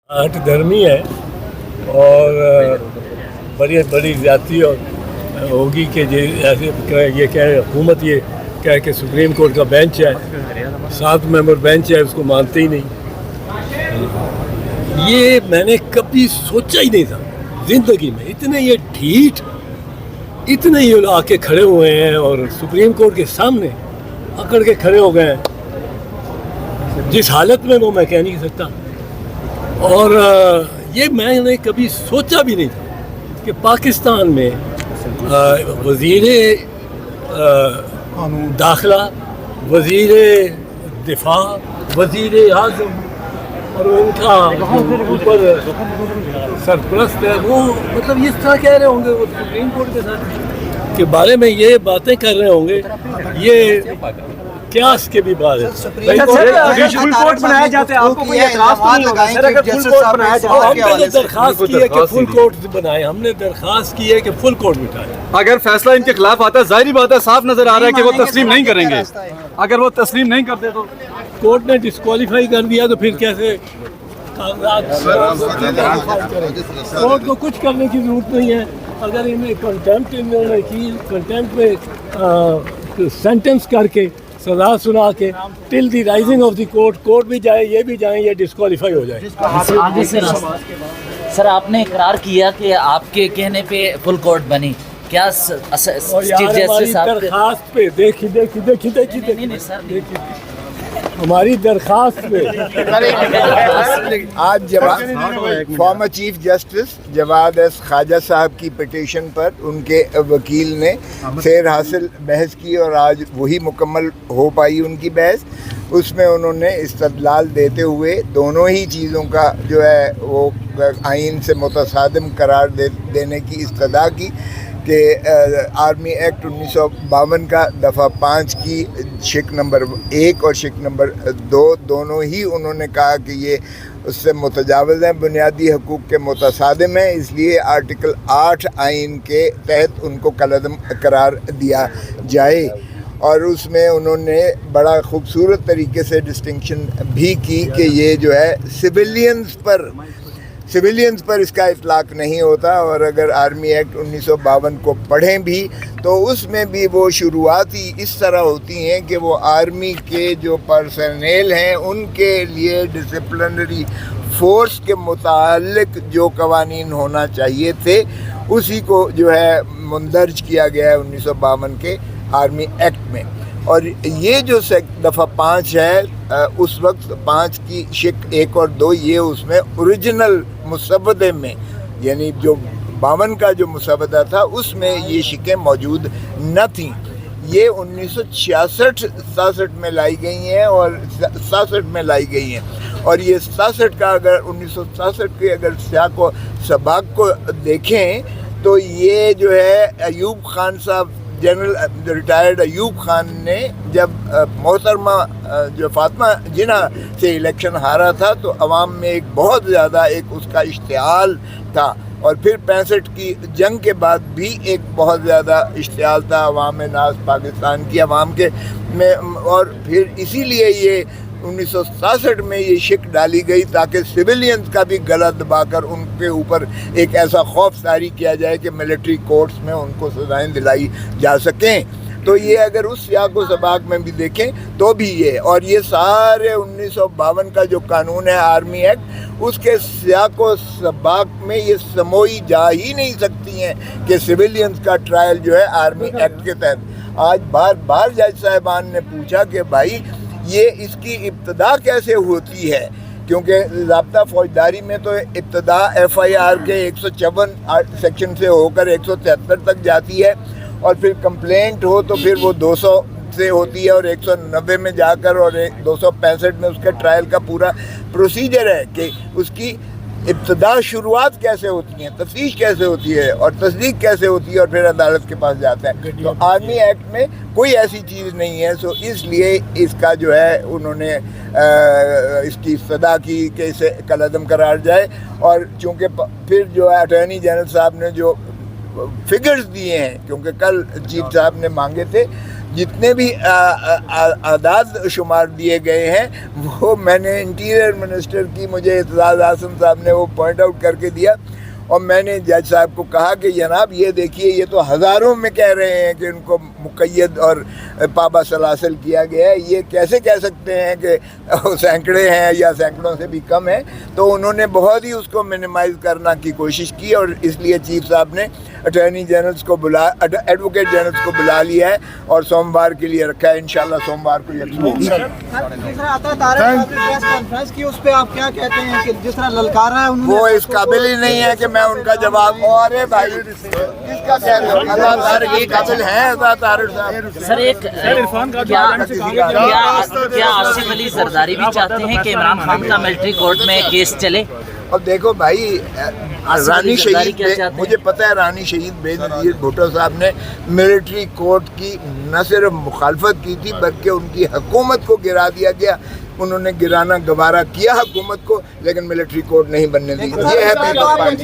हट धर्मी है और बड़ी बड़ी ज्यादती और होगी कि ऐसे ये क्या है, हुकूमत ये क्या है कि सुप्रीम कोर्ट का बेंच है, 7 मेंबर बेंच है, उसको मानते ही नहीं। ये मैंने कभी सोचा ही नहीं था जिंदगी में, इतने ये ढीठ, इतने ये आके खड़े हुए हैं और सुप्रीम कोर्ट के सामने अकड़ के खड़े हो गए हैं। जिस हालत में वो मैं कह नहीं सकता। और ये मैंने कभी सोचा भी नहीं था कि पाकिस्तान में वज़ीर दाखिला, वज़ीर दिफा, वज़ीर आज़म और उनका ऊपर सरपरस्त है, वो मतलब इस तरह कह रहे होंगे, वो सुप्रीम कोर्ट के साथ के बारे में ये बातें कर रहे होंगे। ये क्यास के भी बात है। फुल कोर्ट बनाया जाता है, आपको कोई एतराज तो नहीं होगा सर अगर फुल कोर्ट बनाया जाए? हमने दरखास्त की है कि फुल कोर्ट बनाए, हमने दरखास्त की है कि फुल कोर्ट बिठाए। अगर फैसला इनके खिलाफ आता है, जाहिर बात है, साफ नजर आ रहा है कि वो तस्लीम नहीं करेंगे। अगर वो तस्लीम नहीं करते तो कोर्ट ने डिस्क्वालीफाई कर दिया तो फिर कैसे कोर्ट को कुछ करने की जरूरत नहीं है। अगर इन्हें कंटेम्प्ट इन्होंने की, कंटेम्प्ट में सेंटेंस करके सजा सुना के till the rising of the court भी जाए, ये भी जाए, ये डिस्क्वालीफाई हो जाए। आगे से सर आपने इकरार किया कि आपके कहने पे फुल कोर्ट बनी, क्या चीफ जस्टिस साहब दरखास्त पे देखिए हमारी दरखास्त पे आज जवाब former chief justice Jawad S Khawaja साहब की पिटीशन पर उनके वकील ने फेर हासिल बहस की और आज वही मुकम्मल हो पाई उनकी बहस। उसमें उन्होंने इस्तदलाल देते हुए दोनों ही चीज़ों का जो है वो आइन से मुतसादिम करार देने की इस्तदा की कि आर्मी एक्ट 1952 का दफ़ा 5 की शिक नंबर 1 और शिक नंबर 2 दोनों ही उन्होंने कहा कि ये उससे मुतजावज़ हैं, बुनियादी हकूक़ के मुतसादिम हैं, इसलिए आर्टिकल 8 आइन के तहत उनको कलअदम करार दिया जाए। और उसमें उन्होंने बड़ा ख़ूबसूरत तरीके से डिस्टिंक्शन भी की कि ये जो है सिविलियंस पर इसका इतलाक़ नहीं होता। और अगर आर्मी एक्ट 1952 को पढ़ें भी तो उसमें भी वो शुरुआती इस तरह होती हैं कि वो आर्मी के जो पर्सनेल हैं उनके लिए डिसिप्लिनरी फोर्स के मुतालिक जो कवानीन होना चाहिए थे उसी को जो है मुंदरज किया गया है 1952 के आर्मी एक्ट में। और ये जो दफ़ा 5 है उस वक्त 5 की शिक 1 और 2 ये उसमें ओरिजिनल मुसवदे में, यानी जो 52 का जो मुसवदा था उसमें ये शिकें मौजूद न थीं। ये 1966-67 में लाई गई हैं और 67 में लाई गई हैं। और ये 67 का अगर 1967 के अगर सियाक व सबाक को देखें तो ये जो है अयूब खान साहब, जनरल रिटायर्ड अयूब खान ने जब मोहतरमा जो फातिमा जिन्ना से इलेक्शन हारा था तो अवाम में एक बहुत ज़्यादा एक उसका इश्तिहाल था। और फिर 65 की जंग के बाद भी एक बहुत ज़्यादा इश्तिहाल था अवाम नाज़ पाकिस्तान की अवाम के में। और फिर इसीलिए ये 1967 में ये शिक डाली गई ताकि सिविलियंस का भी गला दबाकर उनके ऊपर एक ऐसा खौफ जारी किया जाए कि मिलिट्री कोर्ट्स में उनको सजाएं दिलाई जा सकें। तो ये अगर उस सियाक व सबाक में भी देखें तो भी ये, और ये सारे 1952 का जो कानून है आर्मी एक्ट उसके सियाक व सबाक में ये समोई जा ही नहीं सकती हैं कि सिविलियंस का ट्रायल जो है आर्मी एक्ट के तहत। आज बार बार जज साहिबान ने पूछा कि भाई ये इसकी इब्तदा कैसे होती है, क्योंकि ज़ाब्ता फौजदारी में तो इब्तदा FIR के 154 सेक्शन से होकर 173 तक जाती है और फिर कंप्लेंट हो तो फिर वो 200 से होती है और 190 में जाकर और 265 में उसका ट्रायल का पूरा प्रोसीजर है कि उसकी इब्तदा शुरुआत कैसे होती है, तफ्तीश कैसे होती है और तस्दीक कैसे होती है और फिर अदालत के पास जाता है। तो आर्मी एक्ट में कोई ऐसी चीज़ नहीं है। सो इसलिए इसका जो है उन्होंने इसकी सदा की कि इसे कलअदम करार जाए। और चूँकि फिर जो है अटॉर्नी जनरल साहब ने जो फिगर्स दिए हैं, क्योंकि कल चीफ साहब ने मांगे थे جتنے بھی اعداد شمار دیے گئے ہیں وہ میں نے انٹیریئر منسٹر کی مجھے اعتزاز احسن صاحب نے وہ پوائنٹ آؤٹ کر کے دیا، اور میں نے جج صاحب کو کہا کہ جناب یہ دیکھیے یہ تو ہزاروں میں کہہ رہے ہیں کہ ان کو مقید اور پابہ سلاسل کیا گیا ہے، یہ کیسے کہہ سکتے ہیں کہ سینکڑے ہیں یا سینکڑوں سے بھی کم ہیں؟ تو انہوں نے بہت ہی اس کو منیمائز کرنا کی کوشش کی، اور اس لیے چیف صاحب نے اٹارنی جنرلز کو ایڈوکیٹ جنرلز کو بلا لیا ہے اور سوموار کے لیے رکھا ہے، انشاءاللہ سوموار کو یہ وہ اس قابل ہی نہیں ہے کہ میں ان کا جواب، ارے بھائی کس کا کہہ رہے ہو؟ اللہ طارق اس قابل ہیں اللہ طارق صاحب؟ سر ایک کیا آصف علی زرداری بھی چاہتے ہیں کہ عمران خان کا ملٹری کورٹ میں کیس چلے؟ اب دیکھو بھائی، رانی شہید مجھے پتہ ہے رانی شہید بے نظیر بھٹو صاحب نے ملٹری کورٹ کی نہ صرف مخالفت کی تھی بلکہ ان کی حکومت کو گرا دیا گیا، انہوں نے گرانا گوارا کیا حکومت کو، لیکن ملٹری کورٹ نہیں بننے دی۔ یہ ہے پیپلز